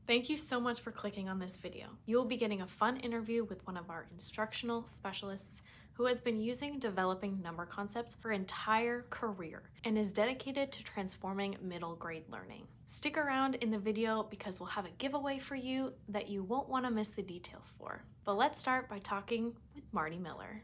Thank you so much for clicking on this video. You will be getting a fun interview with one of our instructional specialists who has been using developing number concepts for her entire career and is dedicated to transforming middle grade learning. Stick around in the video because we'll have a giveaway for you that you won't want to miss the details for. But let's start by talking with Mardee Miller.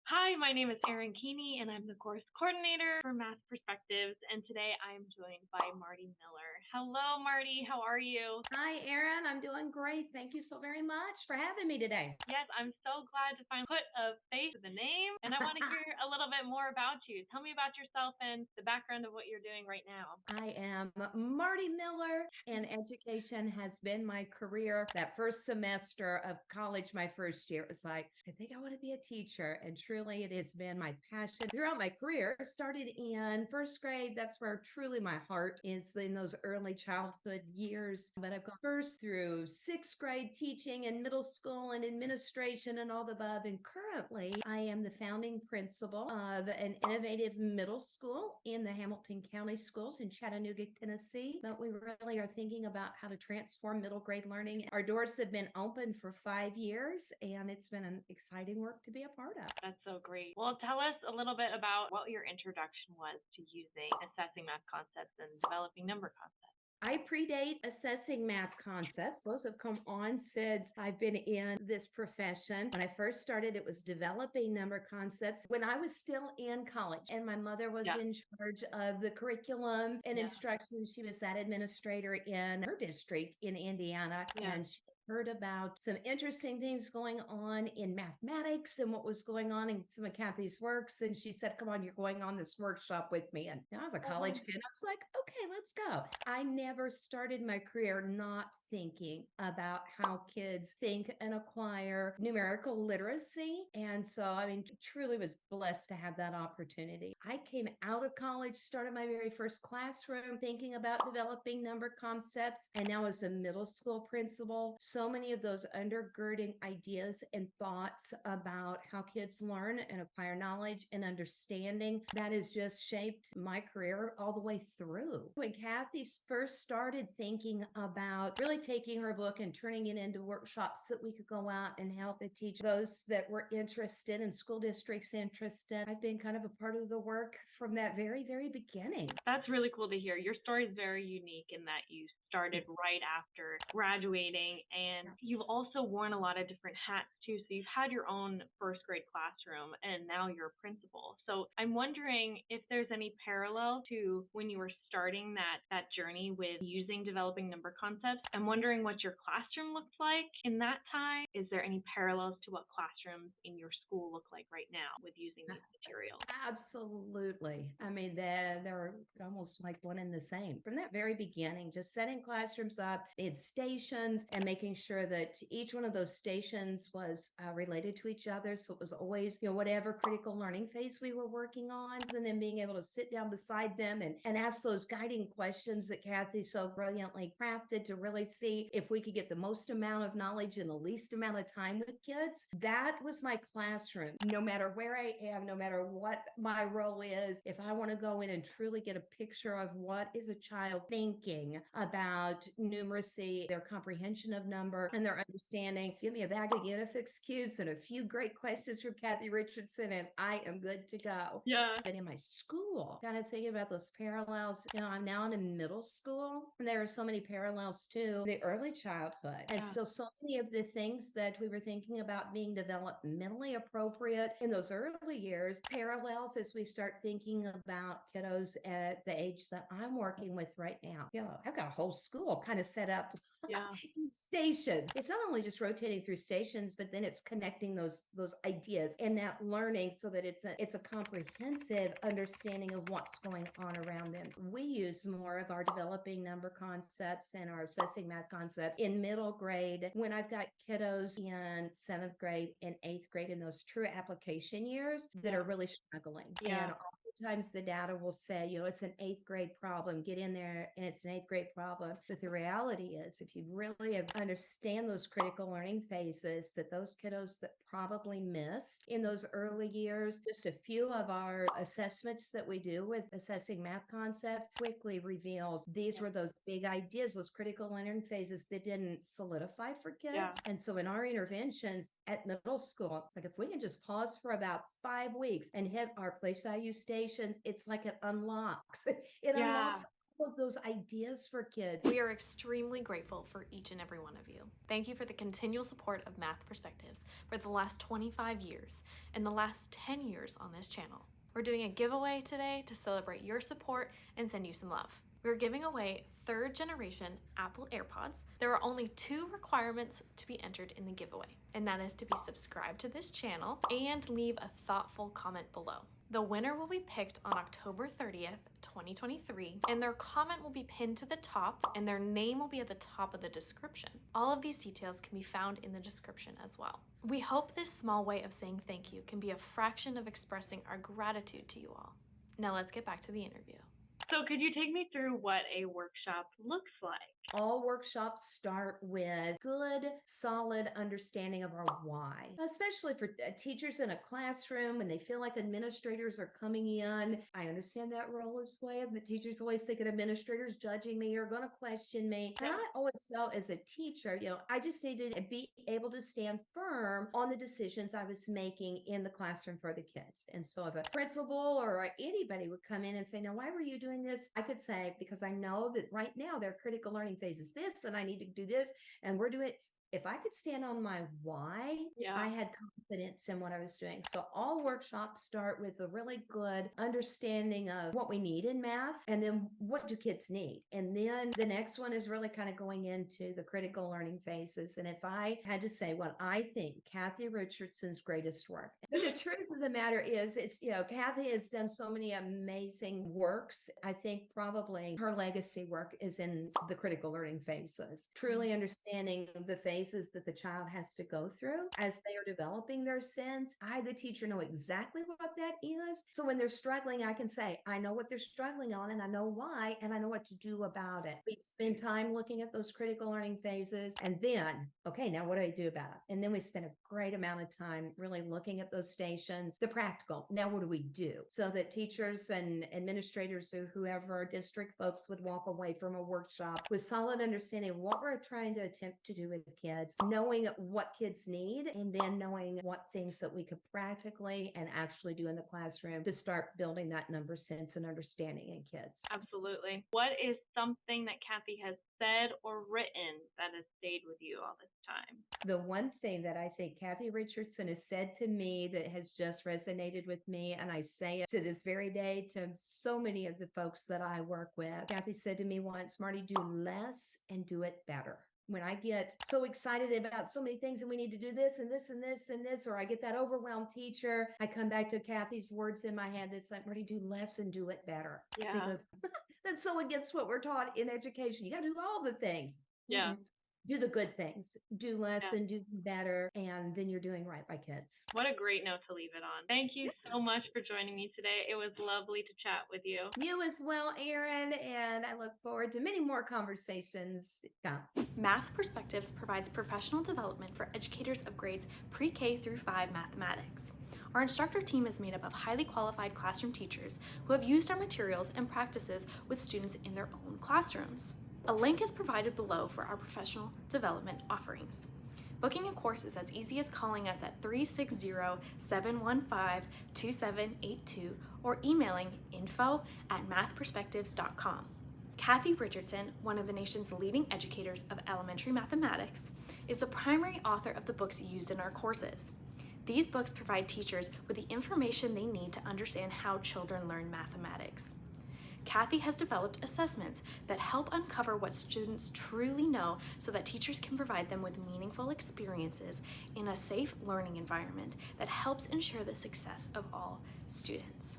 Hi, my name is Erin Keeney, and I'm the course coordinator for Math Perspectives, and today I'm joined by Mardee Miller. Hello, Mardee. How are you? Hi, Erin. I'm doing great. Thank you so very much for having me today. Yes, I'm so glad to finally put a face to the name, and I want to hear a little bit more about you. Tell me about yourself and the background of what you're doing right now. I am Mardee Miller, and education has been my career. That first semester of college, my first year, it was like, I think I want to be a teacher. And truly, it has been my passion throughout my career. Started in first grade. That's where truly my heart is in those early childhood years. But I've gone first through sixth grade teaching in middle school and administration and all the above. And currently, I am the founding principal of an innovative middle school in the Hamilton County Schools in Chattanooga, Tennessee. But we really are thinking about how to transform middle grade learning. Our doors have been open for 5 years, and it's been an exciting work to be a part of. That's so great. Well, tell us a little bit about what your introduction was to using assessing math concepts and developing number concepts. I predate assessing math concepts. Those have come on since I've been in this profession. When I first started, it was developing number concepts when I was still in college, and my mother was Yeah. in charge of the curriculum and Yeah. instruction. She was that administrator in her district in Indiana, Yeah. and she heard about some interesting things going on in mathematics and what was going on in some of Kathy's works. And she said, come on, you're going on this workshop with me. And I was a college kid. I was like, okay, let's go. I never started my career not thinking about how kids think and acquire numerical literacy. And so, I mean, truly was blessed to have that opportunity. I came out of college, started my very first classroom thinking about developing number concepts. And now as a middle school principal, so many of those undergirding ideas and thoughts about how kids learn and acquire knowledge and understanding that has just shaped my career all the way through. When Kathy first started thinking about really taking her book and turning it into workshops that we could go out and help and teach those that were interested and school districts interested, I've been kind of a part of the work from that very, very beginning. That's really cool to hear. Your story is very unique in that you started right after graduating, and you've also worn a lot of different hats too. So you've had your own first grade classroom, and now you're a principal. So I'm wondering if there's any parallel to when you were starting that journey with using developing number concepts. I'm wondering what your classroom looked like in that time. Is there any parallels to what classrooms in your school look like right now with using these materials? Absolutely. I mean, they're almost like one and the same. From that very beginning, just setting classrooms up, they had stations and making sure that each one of those stations was related to each other. So it was always, whatever critical learning phase we were working on, and then being able to sit down beside them and ask those guiding questions that Kathy so brilliantly crafted to really see if we could get the most amount of knowledge in the least amount of time with kids. That was my classroom. No matter where I am, no matter what my role is, if I want to go in and truly get a picture of what is a child thinking about numeracy, their comprehension of number and their understanding, give me a bag of Unifix cubes and a few great questions from Kathy Richardson, and I am good to go. Yeah. But in my school, kind of thinking about those parallels, I'm now in a middle school, and there are so many parallels to the early childhood, and still so many of the things that we were thinking about being developmentally appropriate in those early years, parallels as we start thinking about kiddos at the age that I'm working with right now. I've got a whole school kind of set up in stations. It's not only just rotating through stations, but then it's connecting those ideas and that learning so that it's a comprehensive understanding of what's going on around them. We use more of our developing number concepts and our assessing math concepts in middle grade when I've got kiddos in 7th grade and 8th grade in those true application years that are really struggling. And times the data will say, it's an 8th grade problem, get in there and it's an 8th grade problem. But the reality is, if you really understand those critical learning phases, that those kiddos that probably missed in those early years, just a few of our assessments that we do with assessing math concepts quickly reveals these were those big ideas, those critical learning phases that didn't solidify for kids. Yeah. And so in our interventions at middle school, it's like if we can just pause for about 5 weeks and hit our place value stations, it's like it unlocks. It unlocks all of those ideas for kids. We are extremely grateful for each and every one of you. Thank you for the continual support of Math Perspectives for the last 25 years and the last 10 years on this channel. We're doing a giveaway today to celebrate your support and send you some love. We're giving away 3rd generation Apple AirPods. There are only 2 requirements to be entered in the giveaway, and that is to be subscribed to this channel and leave a thoughtful comment below. The winner will be picked on October 30th, 2023, and their comment will be pinned to the top and their name will be at the top of the description. All of these details can be found in the description as well. We hope this small way of saying thank you can be a fraction of expressing our gratitude to you all. Now let's get back to the interview. So could you take me through what a workshop looks like? All workshops start with good, solid understanding of our why, especially for teachers in a classroom and they feel like administrators are coming in. I understand that role as well. The teachers always think of administrators judging me or going to question me. And I always felt as a teacher, I just needed to be able to stand firm on the decisions I was making in the classroom for the kids. And so if a principal or anybody would come in and say, now, why were you doing this? I could say, because I know that right now their critical learning phase is this, and I need to do this, and we're doing it. If I could stand on my why, I had confidence in what I was doing. So all workshops start with a really good understanding of what we need in math, and then what do kids need? And then the next one is really kind of going into the critical learning phases. And if I had to say what I think Kathy Richardson's greatest work, the truth of the matter is, it's, Kathy has done so many amazing works. I think probably her legacy work is in the critical learning phases, truly understanding the phases that the child has to go through as they are developing their sense. I, the teacher, know exactly what that is. So when they're struggling, I can say, I know what they're struggling on and I know why, and I know what to do about it. We spend time looking at those critical learning phases, and then, okay, now what do I do about it? And then we spend a great amount of time really looking at those stations, the practical. Now, what do we do? So that teachers and administrators or whoever, district folks would walk away from a workshop with solid understanding of what we're trying to attempt to do with kids, knowing what kids need, and then knowing what things that we could practically and actually do in the classroom to start building that number sense and understanding in kids. Absolutely. What is something that Kathy has said or written that has stayed with you all this time? The one thing that I think Kathy Richardson has said to me that has just resonated with me, and I say it to this very day to so many of the folks that I work with. Kathy said to me once, Mardee, do less and do it better. When I get so excited about so many things and we need to do this and this and this and this, or I get that overwhelmed teacher, I come back to Kathy's words in my head that's like, Mardee, do less and do it better. Yeah. Because that's so against what we're taught in education. You got to do all the things. Yeah. Mm-hmm. Do the good things, do less and do better, and then you're doing right by kids. What a great note to leave it on. Thank you so much for joining me today. It was lovely to chat with you. You as well, Erin, and I look forward to many more conversations. Math Perspectives provides professional development for educators of grades pre-K through 5 mathematics. Our instructor team is made up of highly qualified classroom teachers who have used our materials and practices with students in their own classrooms. A link is provided below for our professional development offerings. Booking a course is as easy as calling us at 360-715-2782 or emailing info@mathperspectives.com. Kathy Richardson, one of the nation's leading educators of elementary mathematics, is the primary author of the books used in our courses. These books provide teachers with the information they need to understand how children learn mathematics. Kathy has developed assessments that help uncover what students truly know so that teachers can provide them with meaningful experiences in a safe learning environment that helps ensure the success of all students.